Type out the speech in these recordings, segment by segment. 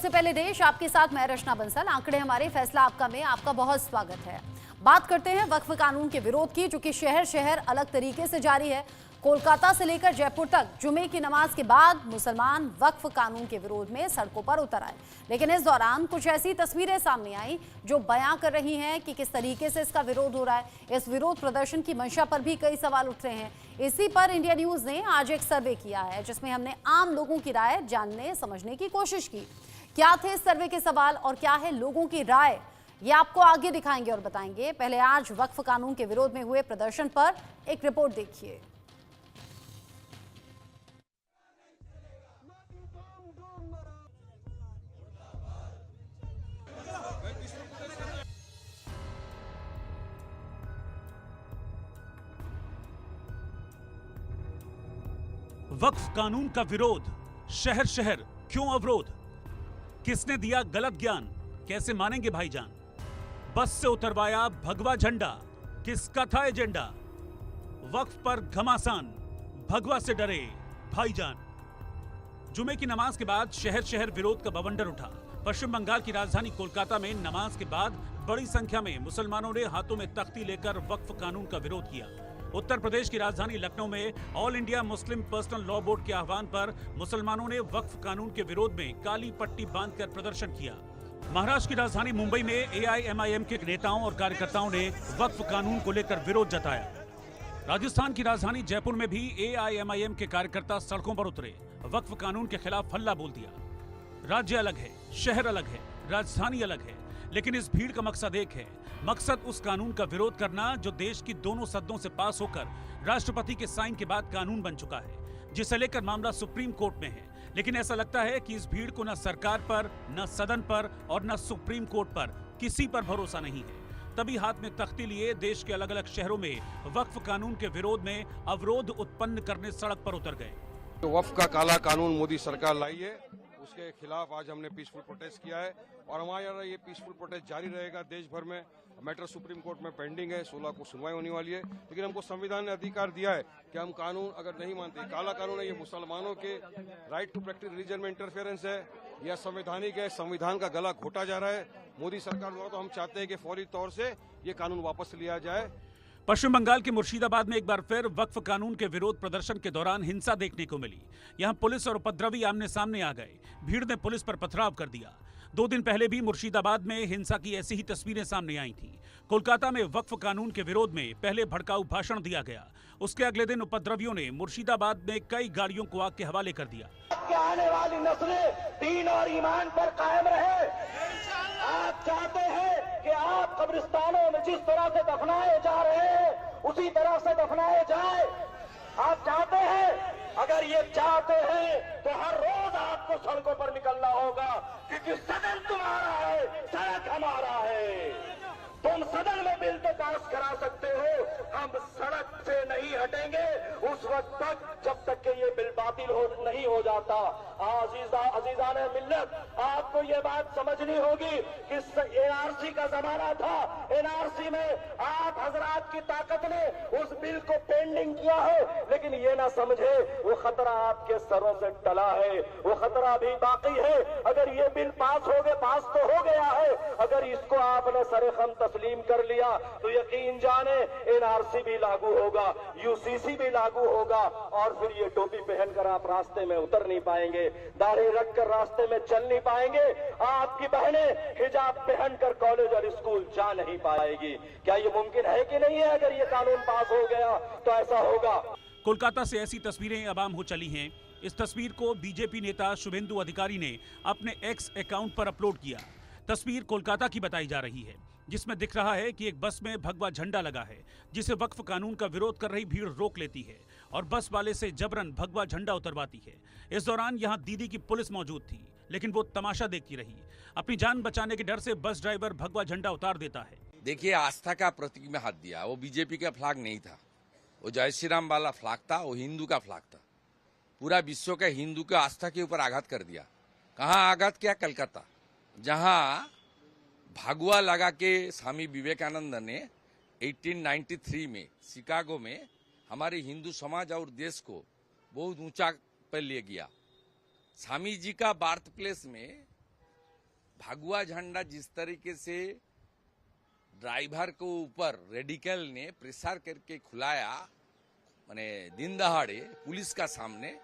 सबसे पहले देश, आपके साथ मैं रचना बंसल। आंकड़े हमारे, फैसला आपका में आपका बहुत स्वागत है। बात करते हैं वक्फ कानून के विरोध की, जो कि शहर शहर अलग तरीके से जारी है। कोलकाता से लेकर जयपुर तक जुमे की नमाज के बाद मुसलमान वक्फ कानून के विरोध में सड़कों पर उतर आए। लेकिन इस दौरान कुछ ऐसी तस्वीरें सामने आई जो बयां कर रही हैं कि किस तरीके से इसका विरोध हो रहा है। इस विरोध प्रदर्शन की मंशा पर भी कई सवाल उठ रहे हैं। इसी पर इंडिया न्यूज ने आज एक सर्वे किया है, जिसमें हमने आम लोगों की राय जानने समझने की कोशिश की। क्या थे इस सर्वे के सवाल और क्या है लोगों की राय, ये आपको आगे दिखाएंगे और बताएंगे। पहले आज वक्फ कानून के विरोध में हुए प्रदर्शन पर एक रिपोर्ट देखिए। वक्फ कानून का विरोध, शहर शहर क्यों अवरोध? किसने दिया गलत ज्ञान, कैसे मानेंगे भाईजान? बस से उतरवाया भगवा झंडा, किसका था एजेंडा? वक्फ पर घमासान, भगवा से डरे भाईजान। जुमे की नमाज के बाद शहर शहर विरोध का बवंडर उठा। पश्चिम बंगाल की राजधानी कोलकाता में नमाज के बाद बड़ी संख्या में मुसलमानों ने हाथों में तख्ती लेकर वक्फ कानून का विरोध किया। उत्तर प्रदेश की राजधानी लखनऊ में all India Muslim personal law board के आह्वान पर मुसलमानों ने वक्फ कानून के विरोध में काली पट्टी बांधकर प्रदर्शन किया। महाराष्ट्र की राजधानी मुंबई में एआईएमआईएम के नेताओं और कार्यकर्ताओं ने वक्फ कानून को लेकर विरोध जताया। राजस्थान की राजधानी जयपुर में भी एआईएमआईएम के कार्यकर्ता सड़कों पर उतरे, वक्फ कानून के खिलाफ हल्ला बोल दिया। राज्य अलग है, शहर अलग है, राजधानी अलग है, लेकिन इस भीड़ का मकसद एक है। मकसद उस कानून का विरोध करना जो देश की दोनों सदनों से पास होकर राष्ट्रपति के साइन के बाद कानून बन चुका है, जिसे लेकर मामला सुप्रीम कोर्ट में है। लेकिन ऐसा लगता है कि इस भीड़ को न सरकार पर, न सदन पर और न सुप्रीम कोर्ट पर किसी पर भरोसा नहीं है। तभी हाथ में तख्ती लिए देश के अलग अलग शहरों में वक्फ कानून के विरोध में अवरोध उत्पन्न करने सड़क पर उतर गए। वक्फ का काला कानून मोदी सरकार लाई है, उसके खिलाफ आज हमने पीसफुल प्रोटेस्ट किया है और हमारा ये पीसफुल प्रोटेस्ट जारी रहेगा देश भर में। मैटर सुप्रीम कोर्ट में पेंडिंग है, 16 को सुनवाई होने वाली है, लेकिन हमको संविधान ने अधिकार दिया है कि हम कानून अगर नहीं मानते, काला कानून है, ये मुसलमानों के राइट टू प्रैक्टिस रिलीजन में इंटरफेरेंस है, यह संवैधानिक है, संविधान का गला घोटा जा रहा है मोदी सरकार द्वारा। तो हम चाहते हैं कि फौरी तौर से ये कानून वापस लिया जाए। पश्चिम बंगाल के मुर्शिदाबाद में एक बार फिर वक्फ कानून के विरोध प्रदर्शन के दौरान हिंसा देखने को मिली। यहां पुलिस और उपद्रवी आमने सामने आ गए। भीड़ ने पुलिस पर पथराव कर दिया। 2 दिन पहले भी मुर्शिदाबाद में हिंसा की ऐसी ही तस्वीरें सामने आई थीं। कोलकाता में वक्फ कानून के विरोध में पहले भड़काऊ भाषण दिया गया, उसके अगले दिन उपद्रवियों ने मुर्शिदाबाद में कई गाड़ियों को आग के हवाले कर दिया। आने वाली नस्लें दीन और ईमान पर कायम रहे। आप चाहते हैं कि आप कब्रिस्तानों में जिस तरह से दफनाए जा रहे हैं उसी तरह से दफनाए जाए। आप चाहते हैं, अगर ये चाहते हैं तो हर रोज आपको सड़कों पर निकलना होगा, क्योंकि सदन तुम्हारा है, सड़क हमारा है। तुम सदन में बिल तो पास करा सकते हो, हम सड़क से नहीं हटेंगे उस वक्त तक जब तक कि ये बिल बातिल नहीं हो जाता। अजीजान मिल्लत, आपको ये बात समझनी होगी कि एनआरसी का जमाना था। एनआरसी में आप हजरात की ताकत ने उस बिल को पेंडिंग किया है, लेकिन ये ना समझे वो खतरा आपके सरों से टला है, वो खतरा भी बाकी है। अगर ये बिल पास तो हो गया है, अगर इसको आपने सरेखम तस्लीम कर लिया तो यकीन जाने एनआरसी भी लागू होगा, यूसीसी भी लागू होगा और फिर ये टोपी पहनकर आप रास्ते में उतर नहीं पाएंगे, दाढ़ी रखकर रास्ते में चल नहीं पाएंगे, आपकी बहनें हिजाब पहनकर कॉलेज और स्कूल जा नहीं पाएगी। क्या ये मुमकिन है कि नहीं है? अगर ये कानून पास हो गया तो ऐसा होगा। कोलकाता से ऐसी तस्वीरें अब आम हो चली हैं। इस तस्वीर को बीजेपी नेता शुभेंदु अधिकारी ने अपने एक्स अकाउंट पर अपलोड किया। तस्वीर कोलकाता की बताई जा रही है, जिसमें दिख रहा है कि एक बस में भगवा झंडा लगा है, जिसे वक्फ कानून का विरोध कर रही भीड़ रोक लेती है और बस वाले से जबरन भगवा झंडा उतरवाती है। इस दौरान यहां दीदी की पुलिस मौजूद थी, लेकिन वो तमाशा देखती रही। अपनी जान बचाने के डर से बस ड्राइवर भगवा झंडा उतार देता है। देखिए, आस्था का प्रतीक में हाथ दिया, वो बीजेपी का फ्लैग नहीं था, वो जय श्री राम वाला फ्लैग था, वो हिंदू का फ्लैग था। पूरा विश्व का हिंदू का आस्था के ऊपर आघात कर दिया। कहाँ आघात किया? कलकत्ता, जहां भगवा लगा के स्वामी विवेकानंद ने 1893 में शिकागो में हमारे हिंदू समाज और देश को बहुत ऊंचा पर ले गया। स्वामी जी का बर्थ प्लेस में भगवा झंडा जिस तरीके से ड्राइवर को ऊपर रेडिकल ने प्रेशर करके खुलाया, माने दिन दहाड़े पुलिस का सामने,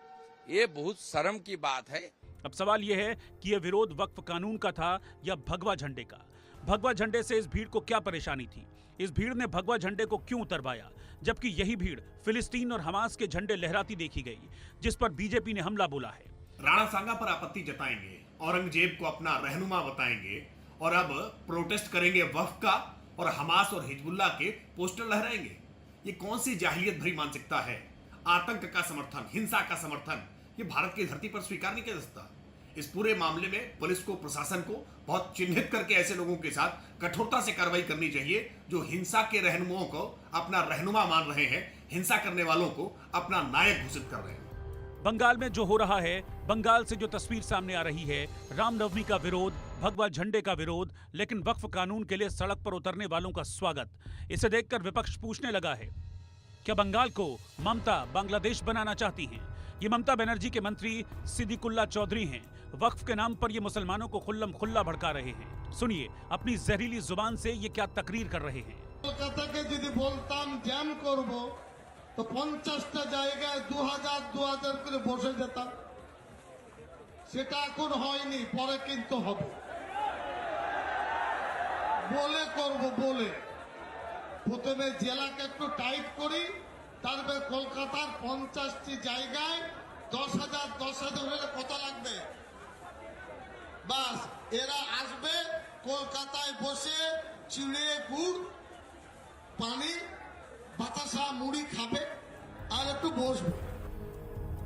ये बहुत शर्म की बात है। अब सवाल यह है कि यह विरोध वक्फ कानून का था या भगवा झंडे का। भगवा झंडे से इस भीड़ को क्या परेशानी थी? इस भीड़ ने भगवा झंडे को क्यों उतरवाया, जबकि यही भीड़ फिलिस्तीन और हमास के झंडे लहराती देखी गई, जिस पर बीजेपी ने हमला बोला है। राणा सांगा पर आपत्ति जताएंगे, औरंगजेब को अपना रहनुमा बताएंगे और अब प्रोटेस्ट करेंगे वक्फ का और हमास और हिजबुल्लाह के पोस्टर लहराएंगे। ये कौन सी जाहिलियत भरी मानसिकता है? आतंक का समर्थन, हिंसा का समर्थन, ये भारत की धरती पर स्वीकार नहीं किया जा सकता। इस पूरे मामले में पुलिस को, प्रशासन को बहुत चिन्हित करके ऐसे लोगों के साथ कठोरता से कार्रवाई करनी चाहिए जो हिंसा के रहनुमाओं को अपना रहनुमा मान रहे हैं, हिंसा करने वालों को अपना नायक घोषित कर रहे हैं। बंगाल में जो हो रहा है, बंगाल से जो तस्वीर सामने आ रही है, रामनवमी का विरोध, भगवा झंडे का विरोध, लेकिन वक्फ कानून के लिए सड़क पर उतरने वालों का स्वागत, इसे देखकर विपक्ष पूछने लगा है, क्या बंगाल को ममता बांग्लादेश बनाना चाहती हैं? ये ममता बनर्जी के मंत्री सिद्दीकुल्ला चौधरी हैं। वक्फ के नाम पर ये मुसलमानों को खुल्लम खुल्ला भड़का रहे हैं। सुनिए अपनी जहरीली जुबान से ये क्या तकरीर कर रहे हैं। कोलकाता के यदि बोलताम जैम करब तो 50টা জায়গায় 2000 করে বসে যেতাম, সেটা এখন হয়নি, পরে কিন্তু হবে। বলে করব, বলে প্রথমে জেলাকে একটু টাইট করি, তারপরে কলকাতার 50টি জায়গায় 10,000 হলে কত লাগবে? বাস এরা আসবে, কলকাতায় বসে চিড়ে গুড় পানি বাতাসা মুড়ি খাবে আর একটু বসবে।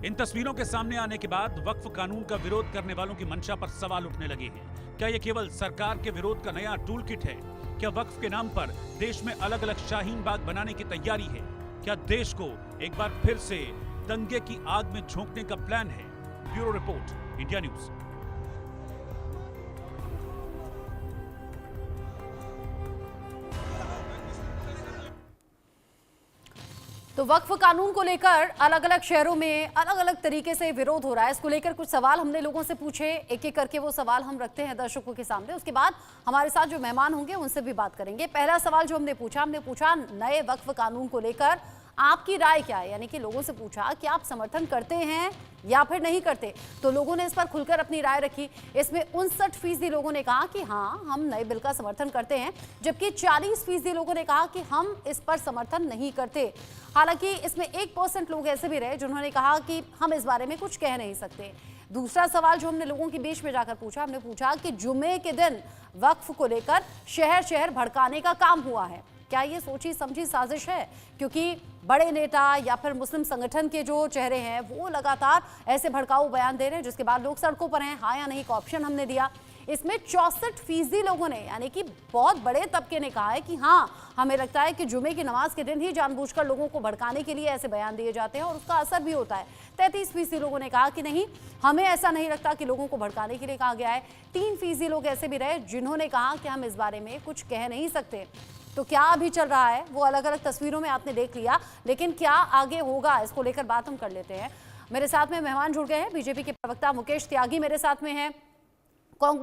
इन तस्वीरों के सामने आने के बाद वक्फ कानून का विरोध करने वालों की मंशा पर सवाल उठने लगे हैं। क्या यह केवल सरकार के विरोध का नया टूल किट है? क्या वक्फ के नाम पर देश में अलग अलग शाहीन बाग बनाने की तैयारी है? क्या देश को एक बार फिर से दंगे की आग में झोंकने का प्लान है? Bureau report, India news. तो वक्फ कानून को लेकर अलग अलग शहरों में अलग अलग तरीके से विरोध हो रहा है। इसको लेकर कुछ सवाल हमने लोगों से पूछे, एक एक करके वो सवाल हम रखते हैं दर्शकों के सामने। उसके बाद हमारे साथ जो मेहमान होंगे उनसे भी बात करेंगे। पहला सवाल जो हमने पूछा नए वक्फ कानून को लेकर आपकी राय क्या है, यानी कि लोगों से पूछा कि आप समर्थन करते हैं या फिर नहीं करते। तो लोगों ने इस पर खुलकर अपनी राय रखी। इसमें 59% लोगों ने कहा कि हाँ हम नए बिल का समर्थन करते हैं, जबकि 40% लोगों ने कहा कि हम इस पर समर्थन नहीं करते। हालांकि इसमें 1% लोग ऐसे भी रहे जिन्होंने कहा कि हम इस बारे में कुछ कह नहीं सकते। दूसरा सवाल जो हमने लोगों के बीच में जाकर पूछा, हमने पूछा कि जुमे के दिन वक्फ को लेकर शहर शहर भड़काने का काम हुआ है, क्या ये सोची समझी साजिश है? क्योंकि बड़े नेता या फिर मुस्लिम संगठन के जो चेहरे हैं वो लगातार ऐसे भड़काऊ बयान दे रहे हैं, जिसके बाद लोग सड़कों पर हैं। हाँ या नहीं का ऑप्शन हमने दिया। इसमें 64% लोगों ने, यानी कि बहुत बड़े तबके ने कहा है कि हाँ हमें लगता है कि जुमे की नमाज के दिन ही जानबूझकर लोगों को भड़काने के लिए ऐसे बयान दिए जाते हैं और उसका असर भी होता है। 33% लोगों ने कहा कि नहीं, हमें ऐसा नहीं लगता कि लोगों को भड़काने के लिए कहा गया है। 3% लोग ऐसे भी रहे जिन्होंने कहा कि हम इस बारे में कुछ कह नहीं सकते। तो क्या अभी चल रहा है वो अलग अलग तस्वीरों में आपने देख लिया, लेकिन क्या आगे होगा इसको लेकर बात हम कर लेते हैं। मेरे साथ में मेहमान जुड़ गए हैं। बीजेपी के प्रवक्ता मुकेश त्यागी मेरे साथ में हैं।